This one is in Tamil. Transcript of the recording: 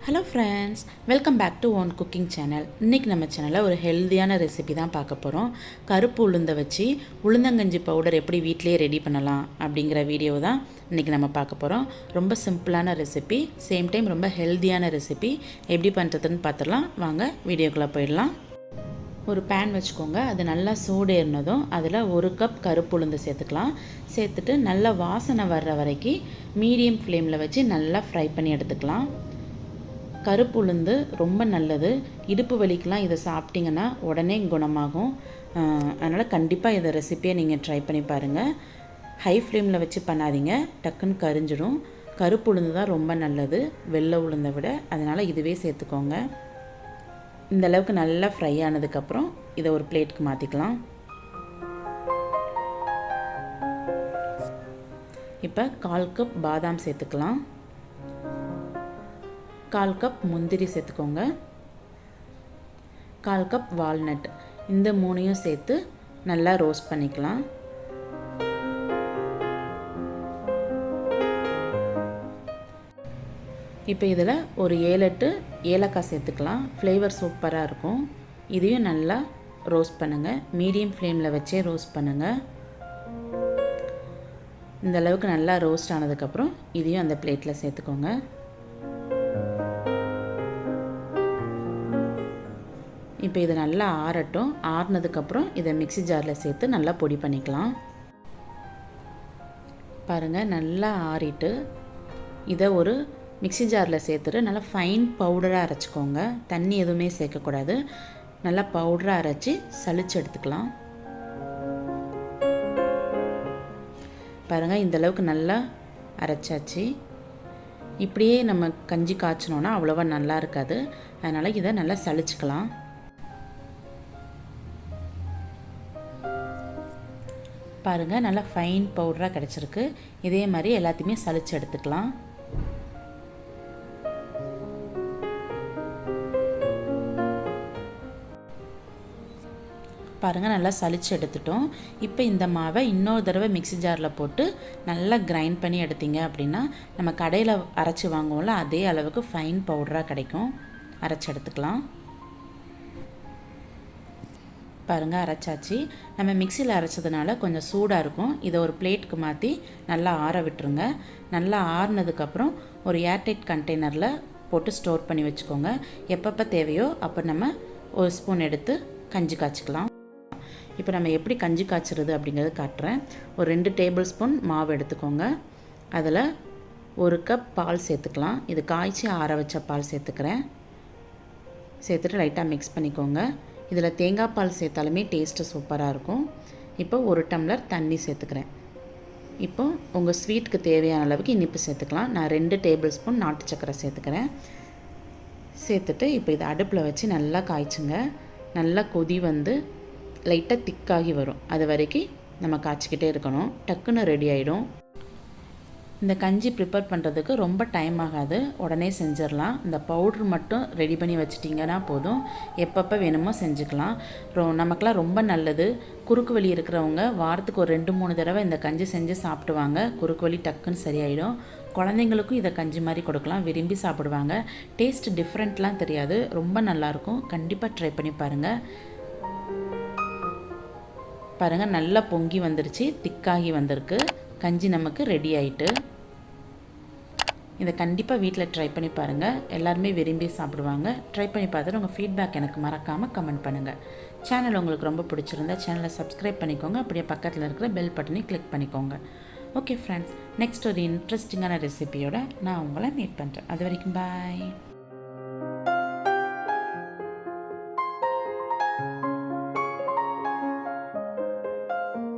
Hello friends, welcome back to own cooking channel. இன்றைக்கி நம்ம சேனலில் ஒரு ஹெல்த்தியான ரெசிபி தான் பார்க்க போகிறோம். கருப்பு உளுந்தை வச்சு உளுந்தங்கஞ்சி பவுடர் எப்படி வீட்டிலேயே ரெடி பண்ணலாம் அப்படிங்கிற வீடியோ தான் இன்றைக்கி நம்ம பார்க்க போகிறோம். ரொம்ப சிம்பிளான ரெசிபி, சேம் டைம் ரொம்ப ஹெல்த்தியான ரெசிபி. எப்படி பண்ணுறதுன்னு பார்த்துடலாம். வாங்க வீடியோக்குள்ளே போயிடலாம். ஒரு பேன் வச்சுக்கோங்க. அது நல்லா சூடேறினதும் அதில் 1 கப் கருப்பு உளுந்து சேர்த்துக்கலாம். சேர்த்துட்டு நல்லா வாசனை வர்ற வரைக்கும் மீடியம் ஃப்ளேமில் வச்சு நல்லா ஃப்ரை பண்ணி எடுத்துக்கலாம். கருப்பு உளுந்து ரொம்ப நல்லது. இடுப்பு வலிக்கெலாம் இதை சாப்பிட்டிங்கன்னா உடனே குணமாகும். அதனால் கண்டிப்பாக இதை ரெசிப்பியை நீங்கள் ட்ரை பண்ணி பாருங்கள். ஹை ஃப்ளேமில் வச்சு பண்ணாதீங்க, டக்குன்னு கரிஞ்சிடும். கருப்பு உளுந்து தான் ரொம்ப நல்லது வெள்ளை உளுந்தை விட. அதனால் இதுவே சேர்த்துக்கோங்க. இந்த அளவுக்கு நல்லா ஃப்ரை ஆனதுக்கப்புறம் இதை ஒரு பிளேட்டுக்கு மாற்றிக்கலாம். இப்போ 1/4 கப் பாதாம் சேர்த்துக்கலாம். 1/4 கப் முந்திரி சேர்த்துக்கோங்க. 1/4 கப் வால்நட். இந்த 3ஐயும் சேர்த்து நல்லா ரோஸ்ட் பண்ணிக்கலாம். இப்போ இதில் ஒரு 7-8 ஏலக்காய் சேர்த்துக்கலாம். ஃப்ளேவர் சூப்பராக இருக்கும். இதையும் நல்லா ரோஸ்ட் பண்ணுங்கள். மீடியம் ஃப்ளேமில் வச்சே ரோஸ்ட் பண்ணுங்கள். இந்த அளவுக்கு நல்லா ரோஸ்ட் ஆனதுக்கப்புறம் இதையும் அந்த பிளேட்டில் சேர்த்துக்கோங்க. இப்போ இது நல்லா ஆறட்டும். ஆறினதுக்கப்புறம் இதை மிக்ஸி ஜாரில் சேர்த்து நல்லா பொடி பண்ணிக்கலாம். பாருங்கள், நல்லா ஆறிட்டு இதை ஒரு மிக்ஸி ஜாரில் சேர்த்துட்டு நல்லா ஃபைன் பவுடராக அரைச்சிக்கோங்க. தண்ணி எதுவுமே சேர்க்கக்கூடாது. நல்லா பவுடராக அரைச்சி சலிச்சு எடுத்துக்கலாம். பாருங்கள், இந்தளவுக்கு நல்லா அரைச்சாச்சு. இப்படியே நம்ம கஞ்சி காய்ச்சினோன்னா அவ்வளோவா நல்லா இருக்காது. அதனால் இதை நல்லா சலிச்சுக்கலாம். பாருங்கள், நல்லா ஃபைன் பவுடராக கிடச்சிருக்கு. இதே மாதிரி எல்லாத்தையுமே சலிச்சு எடுத்துக்கலாம். பாருங்கள், நல்லா சலிச்சு எடுத்துட்டோம். இப்போ இந்த மாவை இன்னொரு தடவை மிக்ஸி ஜாரில் போட்டு நல்லா கிரைண்ட் பண்ணி எடுத்தீங்க அப்படின்னா நம்ம கடையில் அரைச்சி வாங்குவோம்ல அதே அளவுக்கு ஃபைன் பவுடராக கிடைக்கும். அரைச்சி எடுத்துக்கலாம். பாருங்கள், அரைச்சாச்சு. நம்ம மிக்சியில் அரைச்சதுனால கொஞ்சம் சூடாக இருக்கும். இதை ஒரு பிளேட்டுக்கு மாற்றி நல்லா ஆற விட்டுருங்க. நல்லா ஆறுனதுக்கப்புறம் ஒரு ஏர்டைட் கண்டெய்னரில் போட்டு ஸ்டோர் பண்ணி வச்சுக்கோங்க. எப்பப்போ தேவையோ அப்போ நம்ம ஒரு ஸ்பூன் எடுத்து கஞ்சி காய்ச்சிக்கலாம். இப்போ நம்ம எப்படி கஞ்சி காய்ச்சிறது அப்படிங்கிறது காட்டுறேன். ஒரு 2 டேபிள் ஸ்பூன் மாவு எடுத்துக்கோங்க. அதில் 1 கப் பால் சேர்த்துக்கலாம். இது காய்ச்சி ஆற வச்ச பால் சேர்த்துக்கிறேன். சேர்த்துட்டு லைட்டாக மிக்ஸ் பண்ணிக்கோங்க. இதில் தேங்காய் பால் சேர்த்தாலுமே டேஸ்ட்டு சூப்பராக இருக்கும். இப்போ 1 டம்ளர் தண்ணி சேர்த்துக்கிறேன். இப்போ உங்கள் ஸ்வீட்டுக்கு தேவையான அளவுக்கு இனிப்பு சேர்த்துக்கலாம். நான் 2 டேபிள் ஸ்பூன் நாட்டு சர்க்கரை சேர்த்துக்கிறேன். சேர்த்துட்டு இப்போ இதை அடுப்பில் வச்சு நல்லா காய்ச்சுங்க. நல்லா கொதி வந்து லைட்டாக திக்காகி வரும். அது வரைக்கும் நம்ம காய்ச்சிக்கிட்டே இருக்கணும். டக்குன்னு ரெடி ஆகிடும். இந்த கஞ்சி ப்ரிப்பேர் பண்ணுறதுக்கு ரொம்ப டைம் ஆகாது. உடனே செஞ்சிடலாம். இந்த பவுட்ரு மட்டும் ரெடி பண்ணி வச்சிட்டிங்கன்னா போதும். எப்பப்போ வேணுமோ செஞ்சுக்கலாம். நமக்கெலாம் ரொம்ப நல்லது. குறுக்கு வலி இருக்கிறவங்க வாரத்துக்கு ஒரு 2-3 தடவை இந்த கஞ்சி செஞ்சு சாப்பிடுவாங்க. குறுக்கு வலி டக்குன்னு சரியாயிடும். குழந்தைங்களுக்கும் இதை கஞ்சி மாதிரி கொடுக்கலாம். விரும்பி சாப்பிடுவாங்க. டேஸ்ட் டிஃப்ரெண்ட்லாம் தெரியாது. ரொம்ப நல்லாயிருக்கும். கண்டிப்பாக ட்ரை பண்ணி பாருங்கள். பாருங்கள், நல்லா பொங்கி வந்துருச்சு. திக்காகி வந்திருக்கு. கஞ்சி நமக்கு ரெடி ஆகிட்டு. இதை கண்டிப்பாக வீட்டில் ட்ரை பண்ணி பாருங்கள். எல்லாருமே விரும்பி சாப்பிடுவாங்க. ட்ரை பண்ணி பார்த்துட்டு உங்கள் ஃபீட்பேக் எனக்கு மறக்காமல் கமெண்ட் பண்ணுங்கள். சேனல் உங்களுக்கு ரொம்ப பிடிச்சிருந்தா சேனலை சப்ஸ்கிரைப் பண்ணிக்கோங்க. அப்படியே பக்கத்தில் இருக்கிற பெல் பட்டனை கிளிக் பண்ணிக்கோங்க. ஓகே ஃப்ரெண்ட்ஸ், நெக்ஸ்ட் ஒரு இன்ட்ரெஸ்டிங்கான ரெசிபியோட நான் உங்களை மீட் பண்ணுறேன். அது வரைக்கும் பாய்.